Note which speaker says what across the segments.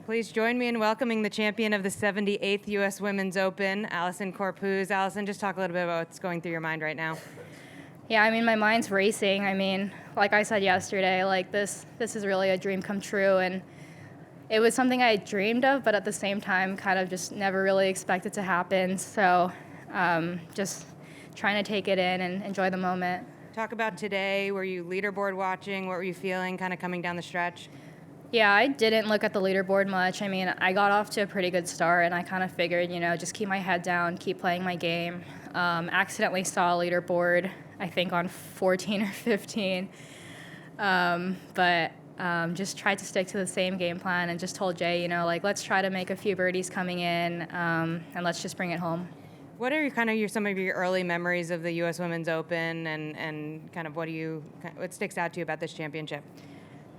Speaker 1: Please join me in welcoming the champion of the 78th U.S. Women's Open, Allisen Corpuz. Allison, just talk a little bit about what's going through your mind right now.
Speaker 2: Yeah, I mean, my mind's racing. I mean, like I said yesterday, like this is really a dream come true, and it was something I dreamed of, but at the same time, kind of just never really expected to happen. So, just trying to take it in and enjoy the moment.
Speaker 1: Talk about today. Were you leaderboard watching? What were you feeling kind of coming down the stretch?
Speaker 2: Yeah, I didn't look at the leaderboard much. I mean, I got off to a pretty good start, and I kind of figured, just keep my head down, keep playing my game. Accidentally saw a leaderboard, I think on 14 or 15. But just tried to stick to the same game plan and just told Jay, let's try to make a few birdies coming in, and let's just bring it home.
Speaker 1: What are some of your early memories of the U.S. Women's Open, and kind of what sticks out to you about this championship?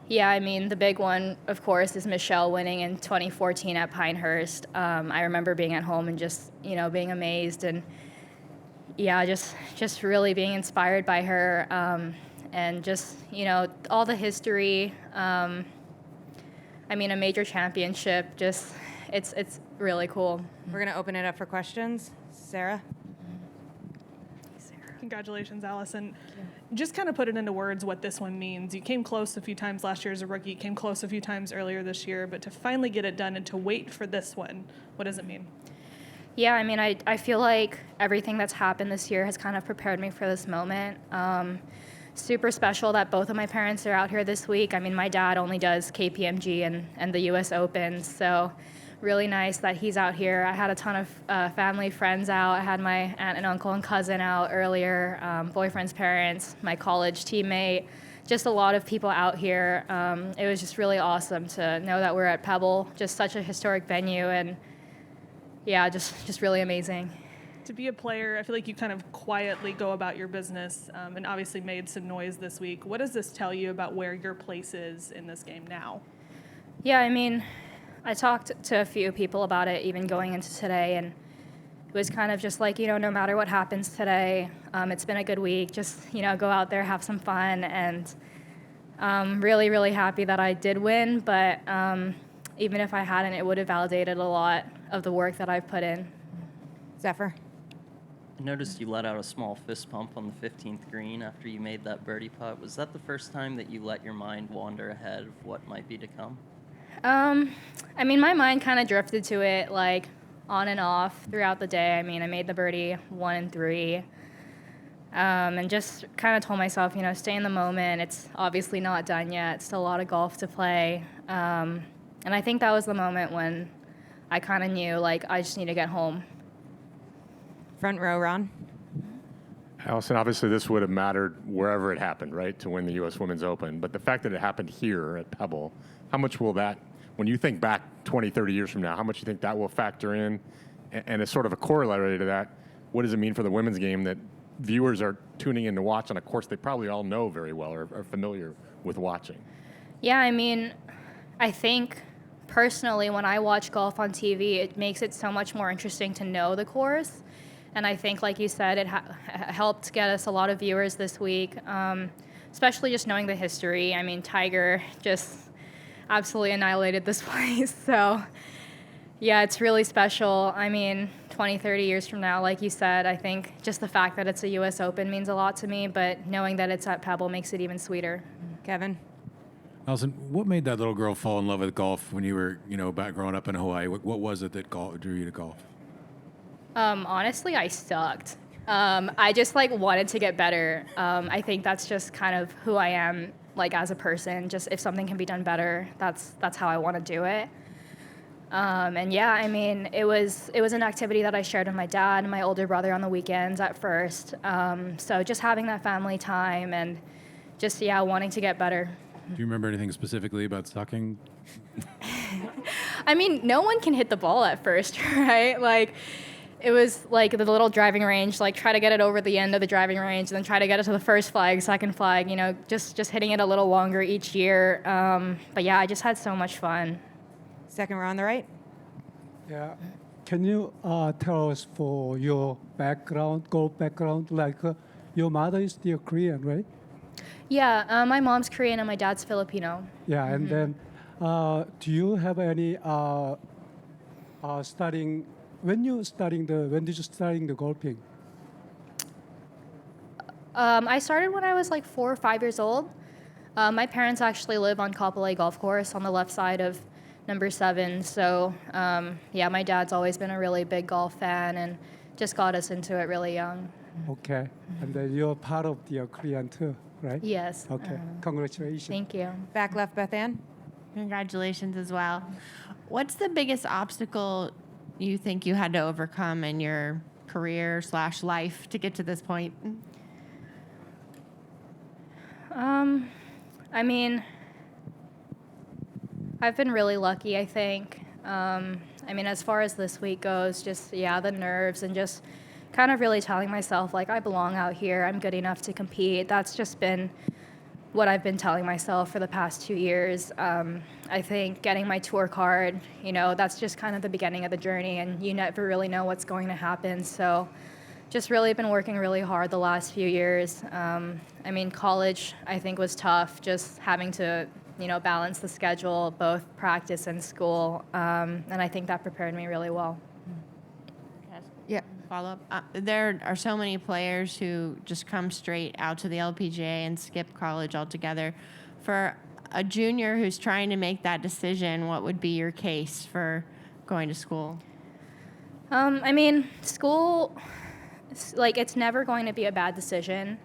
Speaker 2: Yeah, I mean, the big one, of course, is Michelle winning in 2014 at Pinehurst. I remember being at home and just, being amazed and, yeah, just really being inspired by her, and just, all the history. I mean, a major championship, just, it's really cool.
Speaker 1: We're going to open it up for questions. Sarah?
Speaker 3: Congratulations, Allison. Just kind of put it into words what this one means. You came close a few times last year as a rookie, came close a few times earlier this year, but to finally get it done and to wait for this one, what does it mean?
Speaker 2: Yeah, I mean, I feel like everything that's happened this year has kind of prepared me for this moment. Super special that both of my parents are out here this week. I mean, my dad only does KPMG and the U.S. Open, so really nice that he's out here. I had a ton of family friends out. I had my aunt and uncle and cousin out earlier, boyfriend's parents, my college teammate, just a lot of people out here. It was just really awesome to know that we're at Pebble, just such a historic venue, and yeah, just really amazing.
Speaker 3: To be a player, I feel like you kind of quietly go about your business, and obviously made some noise this week. What does this tell you about where your place is in this game now?
Speaker 2: Yeah, I mean, I talked to a few people about it even going into today, and it was kind of just like, no matter what happens today, it's been a good week. Just, go out there, have some fun, and really, really happy that I did win, but even if I hadn't, it would have validated a lot of the work that I've put in.
Speaker 1: Zephyr?
Speaker 4: I noticed you let out a small fist pump on the 15th green after you made that birdie putt. Was that the first time that you let your mind wander ahead of what might be to come?
Speaker 2: I mean, my mind kind of drifted to it, like, on and off throughout the day. I mean, I made the birdie 1 and 3, and just kind of told myself, stay in the moment. It's obviously not done yet. Still a lot of golf to play. And I think that was the moment when I kind of knew, I just need to get home.
Speaker 1: Front row, Ron?
Speaker 5: Allison, obviously this would have mattered wherever it happened, right, to win the U.S. Women's Open. But the fact that it happened here at Pebble, how much will that, when you think back 20, 30 years from now, how much do you think that will factor in? And as sort of a corollary to that, what does it mean for the women's game that viewers are tuning in to watch on a course they probably all know very well or are familiar with watching?
Speaker 2: Yeah, I mean, I think personally when I watch golf on TV, it makes it so much more interesting to know the course. And I think, like you said, it helped get us a lot of viewers this week, especially just knowing the history. I mean, Tiger just absolutely annihilated this place. So, yeah, it's really special. I mean, 20, 30 years from now, like you said, I think just the fact that it's a U.S. Open means a lot to me, but knowing that it's at Pebble makes it even sweeter.
Speaker 1: Kevin?
Speaker 6: Allison, what made that little girl fall in love with golf when you were, back growing up in Hawaii? What was it that drew you to golf?
Speaker 2: Honestly, I sucked. I just wanted to get better. I think that's just kind of who I am, as a person. Just if something can be done better, that's how I want to do it. And yeah, I mean, it was an activity that I shared with my dad and my older brother on the weekends at first. So just having that family time and just wanting to get better.
Speaker 6: Do you remember anything specifically about sucking?
Speaker 2: I mean, no one can hit the ball at first, right? It was the little driving range, try to get it over the end of the driving range and then try to get it to the first flag, second flag, just hitting it a little longer each year. But yeah, I just had so much fun.
Speaker 1: Second row on the right?
Speaker 7: Yeah. Can you tell us for your background, golf background, your mother is still Korean, right?
Speaker 2: Yeah, my mom's Korean and my dad's Filipino.
Speaker 7: Yeah, and then Do you have any studying? When when did you studying the golfing?
Speaker 2: I started when I was like 4 or 5 years old. My parents actually live on Kapolei Golf Course on the left side of number 7. So yeah, my dad's always been a really big golf fan and just got us into it really young.
Speaker 7: Okay, and then you're part of the Korean too, right?
Speaker 2: Yes.
Speaker 7: Okay, congratulations.
Speaker 2: Thank you.
Speaker 1: Back left, Beth Ann.
Speaker 8: Congratulations as well. What's the biggest obstacle you think you had to overcome in your career/life to get to this point?
Speaker 2: I mean, I've been really lucky, I think. I mean, as far as this week goes, just, yeah, the nerves and just kind of really telling myself, like, I belong out here. I'm good enough to compete. That's just been what I've been telling myself for the past 2 years. I think getting my tour card, you know, that's just kind of the beginning of the journey, and you never really know what's going to happen. So just really been working really hard the last few years. I mean, college, I think, was tough, just having to, you know, balance the schedule, both practice and school, and I think that prepared me really well.
Speaker 1: Yeah.
Speaker 8: Follow up. There are so many players who just come straight out to the LPGA and skip college altogether. For a junior who's trying to make that decision, what would be your case for going to school?
Speaker 2: I mean, school, like, it's never going to be a bad decision.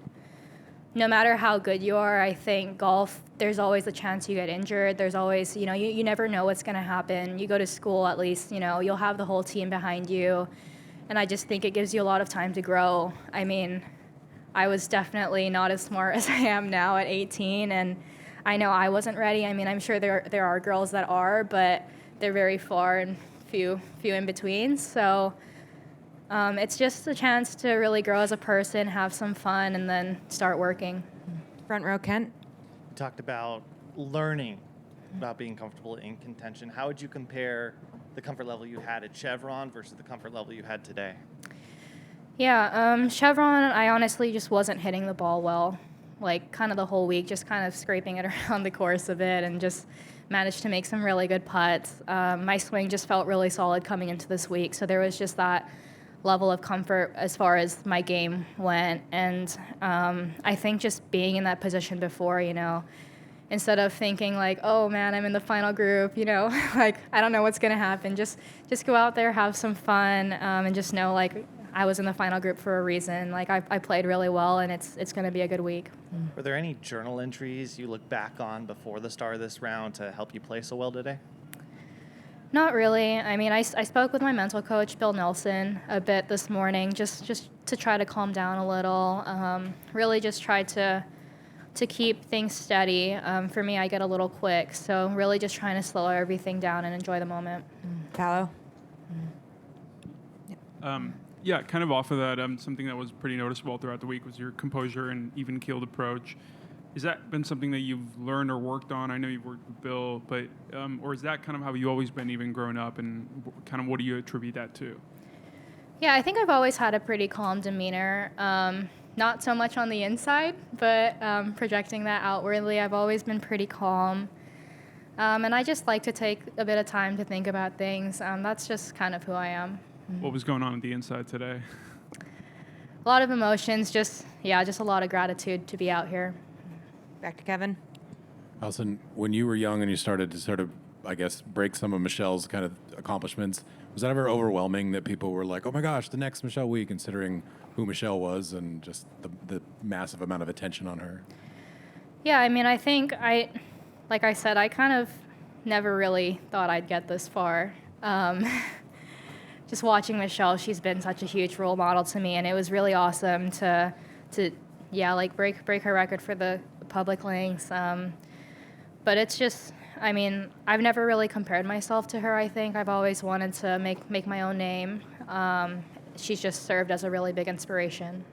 Speaker 2: No matter how good you are, I think golf, there's always a chance you get injured. There's always, you know, you never know what's going to happen. You go to school, at least, you know, you'll have the whole team behind you. And I just think it gives you a lot of time to grow. I mean, I was definitely not as smart as I am now at 18, and I know I wasn't ready. I mean, I'm sure there are girls that are, but they're very far and few in between. So it's just a chance to really grow as a person, have some fun, and then start working.
Speaker 1: Front row, Kent.
Speaker 9: You talked about learning about being comfortable in contention. How would you compare the comfort level you had at Chevron versus the comfort level you had today?
Speaker 2: Yeah, Chevron, I honestly just wasn't hitting the ball well, like kind of the whole week, just kind of scraping it around the course a bit and just managed to make some really good putts. My swing just felt really solid coming into this week, so there was just that level of comfort as far as my game went. And I think just being in that position before, you know, instead of thinking like, oh man, I'm in the final group, you know, like I don't know what's gonna happen. Just go out there, have some fun, and just know like I was in the final group for a reason. Like I played really well, and it's gonna be a good week.
Speaker 9: Were there any journal entries you look back on before the start of this round to help you play so well today?
Speaker 2: Not really. I mean, I spoke with my mental coach, Bill Nelson, a bit this morning, just to try to calm down a little. Really just try to keep things steady. For me, I get a little quick, so really just trying to slow everything down and enjoy the moment.
Speaker 1: Paolo.
Speaker 10: Yeah, kind of off of that, something that was pretty noticeable throughout the week was your composure and even-keeled approach. Has that been something that you've learned or worked on? I know you've worked with Bill, but or is that kind of how you always been, even growing up, and kind of what do you attribute that to?
Speaker 2: Yeah, I think I've always had a pretty calm demeanor. Not so much on the inside, but projecting that outwardly, I've always been pretty calm. And I just like to take a bit of time to think about things. That's just kind of who I am.
Speaker 10: What was going on the inside today?
Speaker 2: A lot of emotions, just a lot of gratitude to be out here.
Speaker 1: Back to Kevin.
Speaker 6: Allison, when you were young and you started to sort of, I guess, break some of Michelle's kind of accomplishments, was that ever overwhelming that people were like, oh my gosh, the next Michelle Wie, considering who Michelle was and just the massive amount of attention on her?
Speaker 2: Yeah, I mean, I think like I said, I kind of never really thought I'd get this far. Just watching Michelle, she's been such a huge role model to me, and it was really awesome to break her record for the public links. But it's just, I mean, I've never really compared myself to her, I think. I've always wanted to make my own name. She's just served as a really big inspiration.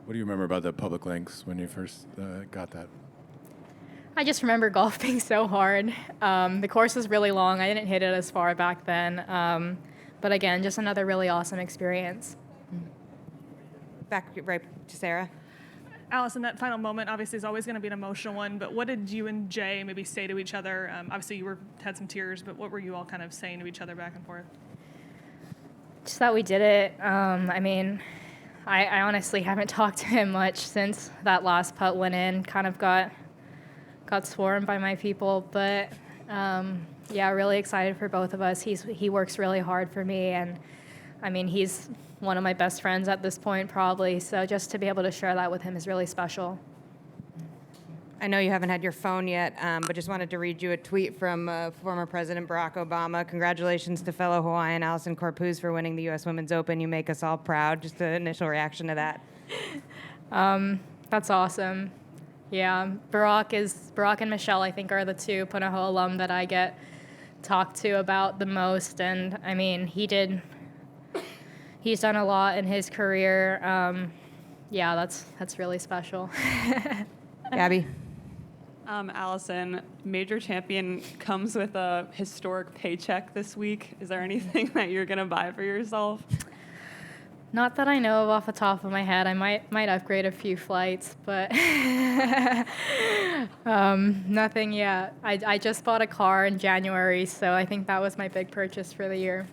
Speaker 6: What do you remember about the public links when you first got that?
Speaker 2: I just remember golf being so hard. The course was really long. I didn't hit it as far back then. But again, just another really awesome experience.
Speaker 1: Back right to Sarah.
Speaker 3: Allison, that final moment obviously is always going to be an emotional one, but what did you and Jay maybe say to each other? Obviously, you had some tears, but what were you all kind of saying to each other back and forth?
Speaker 2: Just that we did it. I mean, I honestly haven't talked to him much since that last putt went in. Kind of got swarmed by my people, but yeah, really excited for both of us. He works really hard for me, and I mean, he's one of my best friends at this point, probably. So just to be able to share that with him is really special.
Speaker 1: I know you haven't had your phone yet, but just wanted to read you a tweet from former President Barack Obama. Congratulations to fellow Hawaiian Allisen Corpuz for winning the U.S. Women's Open. You make us all proud. Just the initial reaction to that.
Speaker 2: That's awesome. Yeah, Barack and Michelle, I think, are the two Punahou alum that I get talked to about the most. And I mean, he's done a lot in his career. Yeah, that's really special.
Speaker 1: Gabby?
Speaker 11: Allison, major champion comes with a historic paycheck this week. Is there anything that you're going to buy for yourself?
Speaker 2: Not that I know of off the top of my head. I might upgrade a few flights, but nothing yet. I just bought a car in January, so I think that was my big purchase for the year.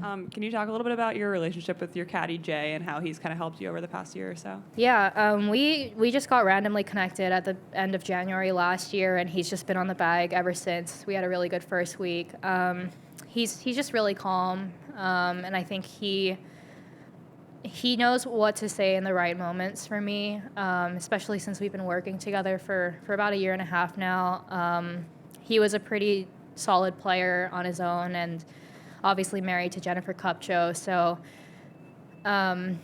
Speaker 11: Can you talk a little bit about your relationship with your caddy, Jay, and how he's kind of helped you over the past year or so?
Speaker 2: Yeah, we just got randomly connected at the end of January last year, and he's just been on the bag ever since. We had a really good first week. He's just really calm, and I think he knows what to say in the right moments for me, especially since we've been working together for about a year and a half now. He was a pretty solid player on his own, and obviously married to Jennifer Kupcho. So, I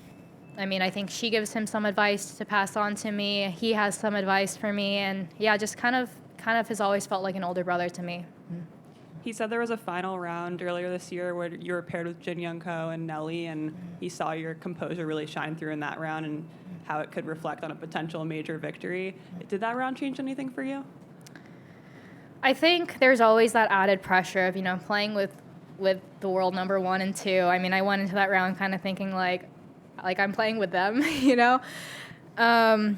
Speaker 2: mean, I think she gives him some advice to pass on to me. He has some advice for me, and yeah, just kind of has always felt like an older brother to me.
Speaker 11: He said there was a final round earlier this year where you were paired with Jin Young Ko and Nelly, and he saw your composure really shine through in that round and how it could reflect on a potential major victory. Did that round change anything for you?
Speaker 2: I think there's always that added pressure of, playing with the world number 1 and 2. I mean, I went into that round kind of thinking like I'm playing with them, I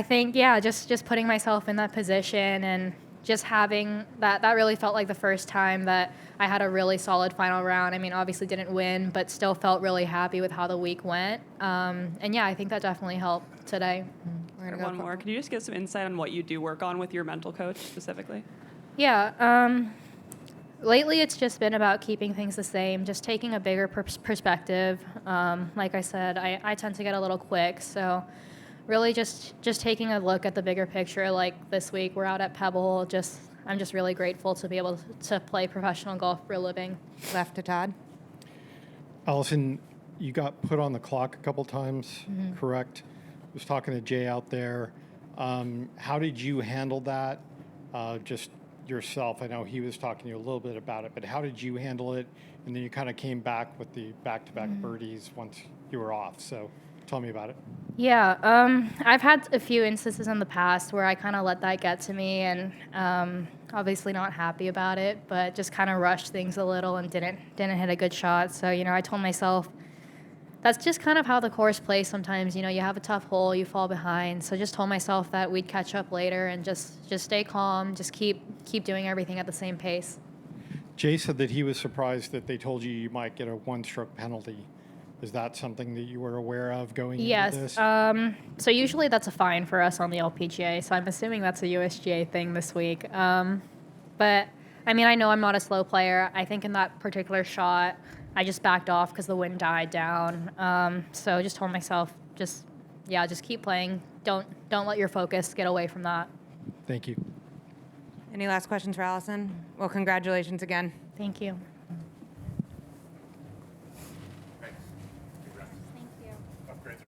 Speaker 2: think, yeah, just putting myself in that position and just having that really felt like the first time that I had a really solid final round. I mean, obviously didn't win, but still felt really happy with how the week went. And yeah, I think that definitely helped today.
Speaker 11: We're gonna go one more. Could you just give some insight on what you do work on with your mental coach specifically?
Speaker 2: Yeah. Lately, it's just been about keeping things the same, just taking a bigger perspective. Like I said, I tend to get a little quick, so really just taking a look at the bigger picture. Like this week, we're out at Pebble. I'm just really grateful to be able to play professional golf for a living.
Speaker 1: Left to Todd.
Speaker 12: Allison, you got put on the clock a couple times, correct? I was talking to Jay out there. How did you handle that? Just yourself. I know he was talking to you a little bit about it, but how did you handle it? And then you kind of came back with the back-to-back birdies once you were off. So tell me about it.
Speaker 2: Yeah, I've had a few instances in the past where I kind of let that get to me, and obviously not happy about it, but just kind of rushed things a little and didn't hit a good shot. So I told myself that's just kind of how the course plays sometimes. You have a tough hole, you fall behind. So just told myself that we'd catch up later and just stay calm, just keep doing everything at the same pace.
Speaker 12: Jay said that he was surprised that they told you might get a one-stroke penalty. Is that something that you were aware of going into this?
Speaker 2: Yes. So usually that's a fine for us on the LPGA. So I'm assuming that's a USGA thing this week. But I mean, I know I'm not a slow player. I think in that particular shot, I just backed off because the wind died down. So just told myself, just keep playing. Don't let your focus get away from that.
Speaker 12: Thank you.
Speaker 1: Any last questions for Allison? Well, congratulations again.
Speaker 2: Thank you.